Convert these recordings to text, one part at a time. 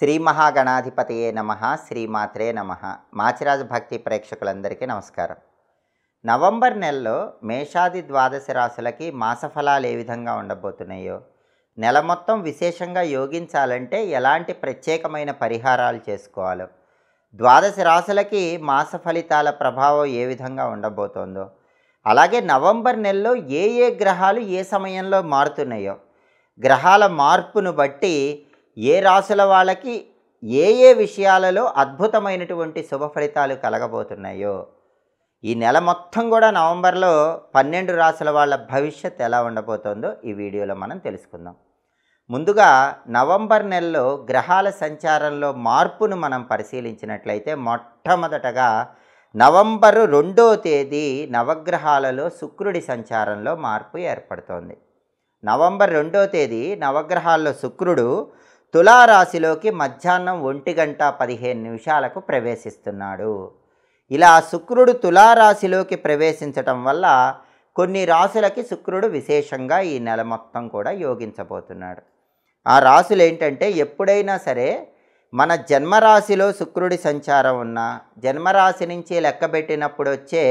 శ్రీ మహాగణాధిపతయే నమః. శ్రీమాత్రే నమః. మాచిరాజు భక్తి ప్రేక్షకులందరికీ నమస్కారం. నవంబర్ నెలలో మేషాది ద్వాదశ రాశులకి మాసఫలాలు ఏ విధంగా ఉండబోతున్నాయో, నెల మొత్తం విశేషంగా యోగించాలంటే ఎలాంటి ప్రత్యేకమైన పరిహారాలు చేసుకోవాలో, ద్వాదశ రాశులకి మాస ఫలితాల ప్రభావం ఏ విధంగా ఉండబోతోందో, అలాగే నవంబర్ నెలలో ఏ ఏ గ్రహాలు ఏ సమయంలో మారుతున్నాయో, గ్రహాల మార్పును బట్టి ఏ రాశుల వాళ్ళకి ఏ ఏ విషయాలలో అద్భుతమైనటువంటి శుభ ఫలితాలు కలగబోతున్నాయో, ఈ నెల మొత్తం కూడా నవంబర్లో 12 రాశుల వాళ్ళ భవిష్యత్ ఎలా ఉండబోతోందో ఈ వీడియోలో మనం తెలుసుకుందాం. ముందుగా నవంబర్ నెలలో గ్రహాల సంచారంలో మార్పును మనం పరిశీలించినట్లయితే, మొట్టమొదటగా నవంబరు 2వ తేదీ నవగ్రహాలలో శుక్రుడి సంచారంలో మార్పు ఏర్పడుతోంది. నవంబర్ 2వ తేదీ నవగ్రహాల్లో శుక్రుడు తులారాశిలోకి మధ్యాహ్నం 1:15 ప్రవేశిస్తున్నాడు. ఇలా శుక్రుడు తులారాశిలోకి ప్రవేశించటం వల్ల కొన్ని రాశులకి శుక్రుడు విశేషంగా ఈ నెల మొత్తం కూడా యోగించబోతున్నాడు. ఆ రాశులు ఏంటంటే, ఎప్పుడైనా సరే మన జన్మరాశిలో శుక్రుడి సంచారం ఉన్న, జన్మరాశి నుంచి లెక్కబెట్టినప్పుడు వచ్చే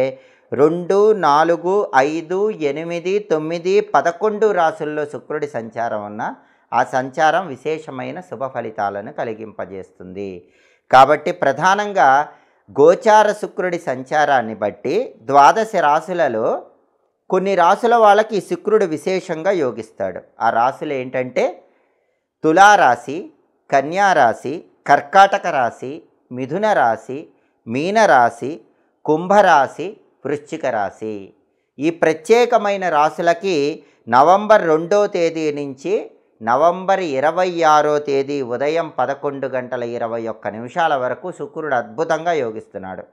2, 4, 5, 8, 9, 11 రాశుల్లో శుక్రుడి సంచారం ఉన్న ఆ సంచారం విశేషమైన శుభ ఫలితాలను కలిగింపజేస్తుంది. కాబట్టి ప్రధానంగా గోచార శుక్రుడి సంచారాన్ని బట్టి ద్వాదశ రాశులలో కొన్ని రాశుల వాళ్ళకి శుక్రుడు విశేషంగా యోగిస్తాడు. ఆ రాశులు ఏంటంటే తులారాశి, కన్యారాశి, కర్కాటక రాశి, మిథున రాశి, మీనరాశి, కుంభరాశి, వృశ్చిక రాశి. ఈ ప్రత్యేకమైన రాశులకి నవంబర్ 2వ తేదీ నుంచి నవంబర్ 26వ తేదీ ఉదయం 11:21 వరకు శుక్రుడు అద్భుతంగా యోగిస్తున్నాడు.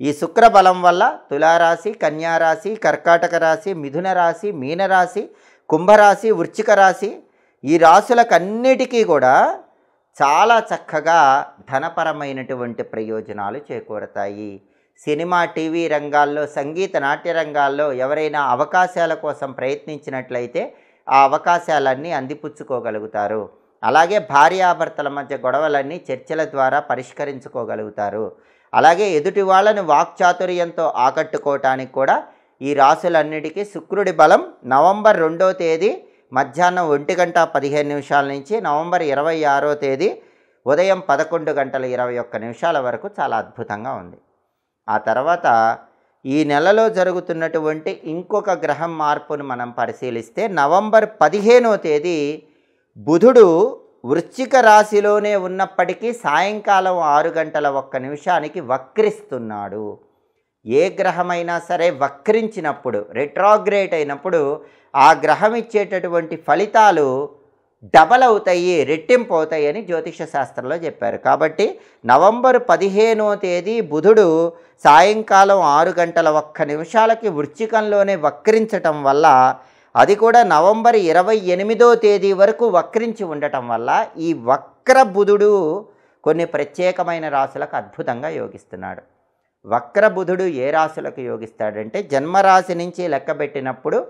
ఈ శుక్ర బలం వల్ల తులారాశి, కన్యారాశి, కర్కాటక రాశి, మిథున రాశి, మీనరాశి, కుంభరాశి, వృశ్చిక రాశి ఈ రాశులకన్నిటికీ కూడా చాలా చక్కగా ధనపరమైనటువంటి ప్రయోజనాలు చేకూరతాయి. సినిమా, టీవీ రంగాల్లో, సంగీత, నాట్య రంగాల్లో ఎవరైనా అవకాశాల కోసం ప్రయత్నించినట్లయితే ఆ అవకాశాలన్నీ అందిపుచ్చుకోగలుగుతారు. అలాగే భార్యాభర్తల మధ్య గొడవలన్నీ చర్చల ద్వారా పరిష్కరించుకోగలుగుతారు. అలాగే ఎదుటి వాళ్ళని వాక్చాతుర్యంతో ఆకట్టుకోవటానికి కూడా ఈ రాశులన్నిటికీ శుక్రుడి బలం నవంబర్ 2వ తేదీ మధ్యాహ్నం 1:15 నుంచి నవంబర్ 26వ తేదీ ఉదయం 11:21 వరకు చాలా అద్భుతంగా ఉంది. ఆ తర్వాత ఈ నెలలో జరుగుతున్నటువంటి ఇంకొక గ్రహం మార్పును మనం పరిశీలిస్తే, నవంబర్ 15వ తేదీ బుధుడు వృశ్చిక రాశిలోనే ఉన్నప్పటికీ సాయంకాలం 6:01 వక్రిస్తున్నాడు. ఏ గ్రహమైనా సరే వక్రించినప్పుడు, రెట్రాగ్రేట్ అయినప్పుడు ఆ గ్రహం ఇచ్చేటటువంటి ఫలితాలు డబల్ అవుతాయి, రెట్టింపు అవుతాయి అని జ్యోతిష శాస్త్రంలో చెప్పారు. కాబట్టి నవంబర్ 15వ తేదీ బుధుడు సాయంకాలం 6:01 వృశ్చికంలోనే వక్రించటం వల్ల, అది కూడా నవంబర్ 28వ తేదీ వరకు వక్రించి ఉండటం వల్ల, ఈ వక్ర బుధుడు కొన్ని ప్రత్యేకమైన రాశులకు అద్భుతంగా యోగిస్తున్నాడు. వక్ర బుధుడు ఏ రాశులకు యోగిస్తాడంటే, జన్మరాశి నుంచి లెక్కబెట్టినప్పుడు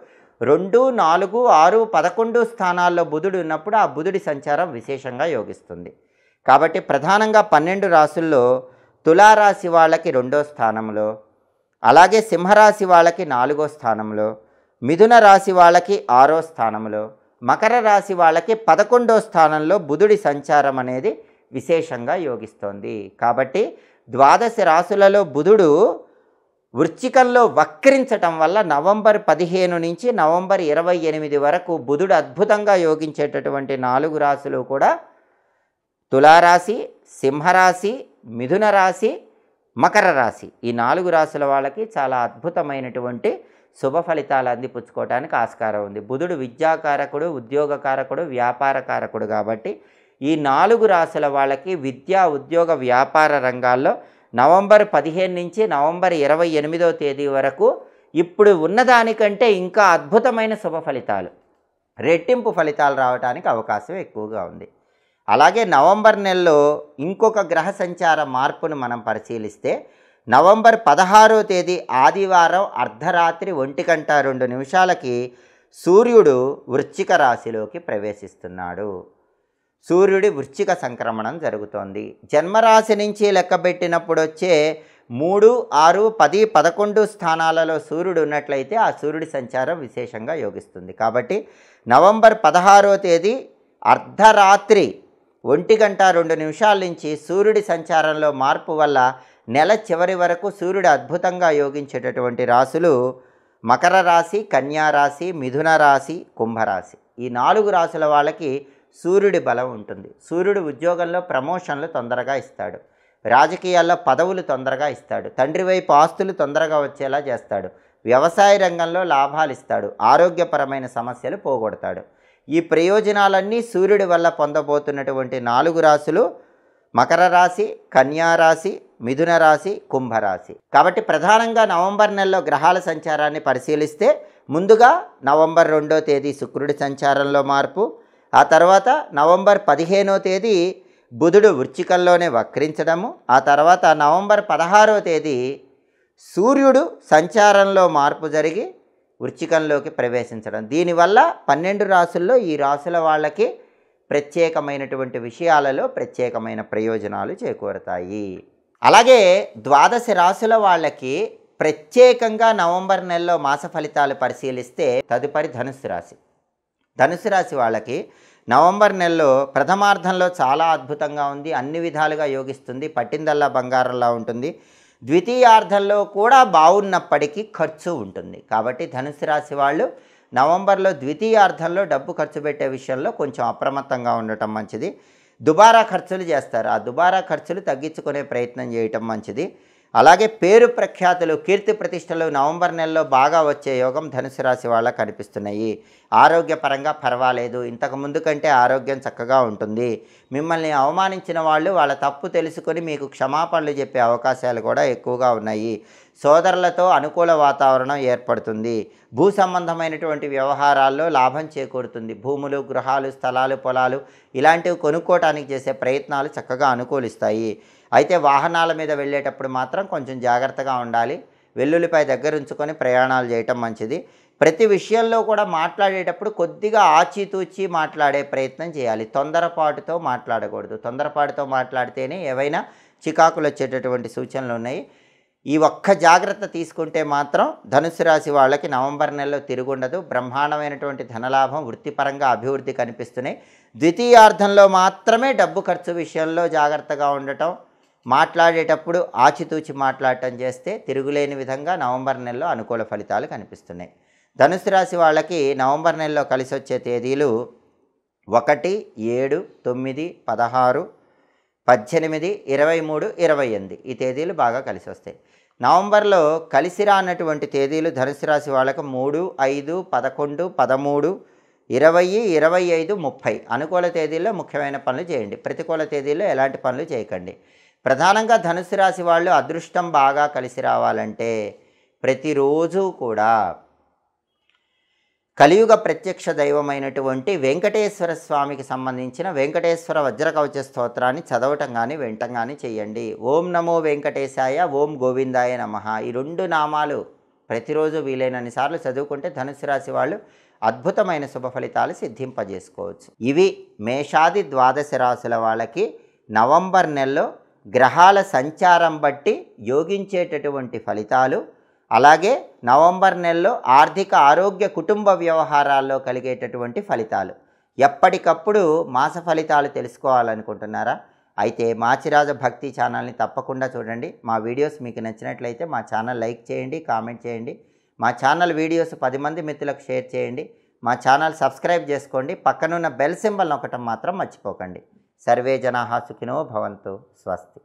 2, 4, 6, 11 స్థానాల్లో బుధుడు ఉన్నప్పుడు ఆ బుధుడి సంచారం విశేషంగా యోగిస్తుంది. కాబట్టి ప్రధానంగా 12 రాశుల్లో తులారాశి వాళ్ళకి 2వ స్థానంలో, అలాగే సింహరాశి వాళ్ళకి 4వ స్థానంలో, మిథున రాశి వాళ్ళకి 6వ స్థానంలో, మకర రాశి వాళ్ళకి 11వ స్థానంలో బుధుడి సంచారం అనేది విశేషంగా యోగిస్తోంది. కాబట్టి ద్వాదశ రాశులలో బుధుడు వృశ్చికంలో వక్రించటం వల్ల నవంబర్ 15 నుంచి నవంబర్ 28 వరకు బుధుడు అద్భుతంగా యోగించేటటువంటి 4 రాశులు కూడా తులారాశి, సింహరాశి, మిథున రాశి, మకర రాశి. ఈ 4 రాశుల వాళ్ళకి చాలా అద్భుతమైనటువంటి శుభ ఫలితాలు అందిపుచ్చుకోవడానికి ఆస్కారం ఉంది. బుధుడు విద్యాకారకుడు, ఉద్యోగకారకుడు, వ్యాపారకారకుడు. కాబట్టి ఈ 4 రాశుల వాళ్ళకి విద్యా, ఉద్యోగ, వ్యాపార రంగాల్లో నవంబర్ 15 నుంచి నవంబర్ 28వ తేదీ వరకు ఇప్పుడు ఉన్నదానికంటే ఇంకా అద్భుతమైన శుభ ఫలితాలు, రెట్టింపు ఫలితాలు రావడానికి అవకాశం ఎక్కువగా ఉంది. అలాగే నవంబర్ నెలలో ఇంకొక గ్రహ సంచార మార్పును మనం పరిశీలిస్తే, నవంబర్ 16వ తేదీ ఆదివారం అర్ధరాత్రి 1:02 సూర్యుడు వృశ్చిక రాశిలోకి ప్రవేశిస్తున్నాడు. సూర్యుడి వృశ్చిక సంక్రమణం జరుగుతోంది. జన్మరాశి నుంచి లెక్కబెట్టినప్పుడు వచ్చే 3, 6, 10, 11 స్థానాలలో సూర్యుడు ఉన్నట్లయితే ఆ సూర్యుడి సంచారం విశేషంగా యోగిస్తుంది. కాబట్టి నవంబర్ 16వ తేదీ అర్ధరాత్రి 1:02 నుంచి సూర్యుడి సంచారంలో మార్పు వల్ల నెల చివరి వరకు సూర్యుడు అద్భుతంగా యోగించేటటువంటి రాశులు మకర రాశి, కన్యా రాశి, మిథున రాశి, కుంభరాశి. ఈ 4 రాశుల వాళ్ళకి సూర్యుడి బలం ఉంటుంది. సూర్యుడు ఉద్యోగంలో ప్రమోషన్లు తొందరగా ఇస్తాడు, రాజకీయాల్లో పదవులు తొందరగా ఇస్తాడు, తండ్రి వైపు ఆస్తులు తొందరగా వచ్చేలా చేస్తాడు, వ్యవసాయ రంగంలో లాభాలు ఇస్తాడు, ఆరోగ్యపరమైన సమస్యలు పోగొడతాడు. ఈ ప్రయోజనాలన్నీ సూర్యుడి వల్ల పొందబోతున్నటువంటి 4 రాశులు మకర రాశి, కన్యా రాశి, మిథున రాశి, కుంభరాశి. కాబట్టి ప్రధానంగా నవంబర్ నెలలో గ్రహాల సంచారాన్ని పరిశీలిస్తే ముందుగా నవంబర్ 2వ తేదీ శుక్రుడి సంచారంలో మార్పు, ఆ తర్వాత నవంబర్ 15వ తేదీ బుధుడు వృశ్చికంలోనే వక్రించడము, ఆ తర్వాత నవంబర్ 16వ తేదీ సూర్యుడు సంచారంలో మార్పు జరిగి వృశ్చికంలోకి ప్రవేశించడం. దీనివల్ల 12 రాశుల్లో ఈ రాశుల వాళ్ళకి ప్రత్యేకమైనటువంటి విషయాలలో ప్రత్యేకమైన ప్రయోజనాలు చేకూరతాయి. అలాగే 12 రాశుల వాళ్ళకి ప్రత్యేకంగా నవంబర్ నెలలో మాస ఫలితాలు పరిశీలిస్తే తదుపరి ధనుస్సు రాశి. ధనుస్సు రాశి వాళ్ళకి నవంబర్ నెలలో ప్రథమార్థంలో చాలా అద్భుతంగా ఉంది, అన్ని విధాలుగా యోగిస్తుంది, పట్టిందల్లా బంగారంలా ఉంటుంది. ద్వితీయార్థంలో కూడా బాగున్నప్పటికీ ఖర్చు ఉంటుంది. కాబట్టి ధనుస్సు రాశి వాళ్ళు నవంబర్లో ద్వితీయార్థంలో డబ్బు ఖర్చు పెట్టే విషయంలో కొంచెం అప్రమత్తంగా ఉండటం మంచిది. దుబారా ఖర్చులు చేస్తారు, ఆ దుబారా ఖర్చులు తగ్గించుకునే ప్రయత్నం చేయటం మంచిది. అలాగే పేరు ప్రఖ్యాతులు, కీర్తి ప్రతిష్టలు నవంబర్ నెలలో బాగా వచ్చే యోగం ధనుసు రాశి వాళ్ళకు కనిపిస్తున్నాయి. ఆరోగ్యపరంగా పర్వాలేదు, ఇంతకు ముందు కంటే ఆరోగ్యం చక్కగా ఉంటుంది. మిమ్మల్ని అవమానించిన వాళ్ళు వాళ్ళ తప్పు తెలుసుకొని మీకు క్షమాపణలు చెప్పే అవకాశాలు కూడా ఎక్కువగా ఉన్నాయి. సోదరులతో అనుకూల వాతావరణం ఏర్పడుతుంది. భూ సంబంధమైనటువంటి వ్యవహారాల్లో లాభం చేకూరుతుంది. భూములు, గృహాలు, స్థలాలు, పొలాలు ఇలాంటివి కొనుక్కోవటానికి చేసే ప్రయత్నాలు చక్కగా అనుకూలిస్తాయి. అయితే వాహనాల మీద వెళ్ళేటప్పుడు మాత్రం కొంచెం జాగ్రత్తగా ఉండాలి. వెల్లుల్లిపై దగ్గర ఉంచుకొని ప్రయాణాలు చేయటం మంచిది. ప్రతి విషయంలో కూడా మాట్లాడేటప్పుడు కొద్దిగా ఆచితూచి మాట్లాడే ప్రయత్నం చేయాలి. తొందరపాటుతో మాట్లాడకూడదు. తొందరపాటుతో మాట్లాడితేనే ఏవైనా చికాకులు వచ్చేటటువంటి సూచనలు ఉన్నాయి. ఈ ఒక్క జాగ్రత్త తీసుకుంటే మాత్రం ధనుసు రాశి వాళ్ళకి నవంబర్ నెలలో తిరుగుండదు. బ్రహ్మాండమైనటువంటి ధనలాభం, వృత్తిపరంగా అభివృద్ధి కనిపిస్తున్నాయి. ద్వితీయార్థంలో మాత్రమే డబ్బు ఖర్చు విషయంలో జాగ్రత్తగా ఉండటం, మాట్లాడేటప్పుడు ఆచితూచి మాట్లాడటం చేస్తే తిరుగులేని విధంగా నవంబర్ నెలలో అనుకూల ఫలితాలు కనిపిస్తున్నాయి. ధనుసు రాశి వాళ్ళకి నవంబర్ నెలలో కలిసి వచ్చే తేదీలు 1, 7, 9, 16, 18, 23, 28 ఈ తేదీలు బాగా కలిసి వస్తాయి. నవంబర్లో కలిసి రానటువంటి తేదీలు ధనుసు రాశి వాళ్ళకు 3, 5, 11, 13, 20, 25, 30 అనుకూల తేదీల్లో ముఖ్యమైన పనులు చేయండి. ప్రతికూల తేదీల్లో ఎలాంటి పనులు చేయకండి. ప్రధానంగా ధనుసు రాశి వాళ్ళు అదృష్టం బాగా కలిసి రావాలంటే ప్రతిరోజు కూడా కలియుగ ప్రత్యక్ష దైవమైనటువంటి వెంకటేశ్వర స్వామికి సంబంధించిన వెంకటేశ్వర వజ్రకవచ స్తోత్రాన్ని చదవటం కానీ వినటం కానీ చేయండి. ఓం నమో వెంకటేశాయ, ఓం గోవిందాయ నమః ఈ 2 నామాలు ప్రతిరోజు వీలైనన్ని సార్లు చదువుకుంటే ధనుసు రాశి వాళ్ళు అద్భుతమైన శుభ ఫలితాలు సిద్ధింపజేసుకోవచ్చు. ఇవి మేషాది 12 రాశుల వాళ్ళకి నవంబర్ నెలలో గ్రహాల సంచారం బట్టి యోగించేటటువంటి ఫలితాలు. అలాగే నవంబర్ నెలలో ఆర్థిక, ఆరోగ్య, కుటుంబ వ్యవహారాల్లో కలిగేటటువంటి ఫలితాలు. ఎప్పటికప్పుడు మాస ఫలితాలు తెలుసుకోవాలనుకుంటున్నారా? అయితే మాచిరాజ భక్తి ఛానల్ని తప్పకుండా చూడండి. మా వీడియోస్ మీకు నచ్చినట్లయితే మా ఛానల్ లైక్ చేయండి, కామెంట్ చేయండి. మా ఛానల్ వీడియోస్ 10 మంది మిత్రులకు షేర్ చేయండి. మా ఛానల్ సబ్స్క్రైబ్ చేసుకోండి. పక్కనున్న బెల్ సింబల్ నొక్కటం మాత్రం మర్చిపోకండి. సర్వే జనాః సుఖినో భవంతు. స్వస్తి.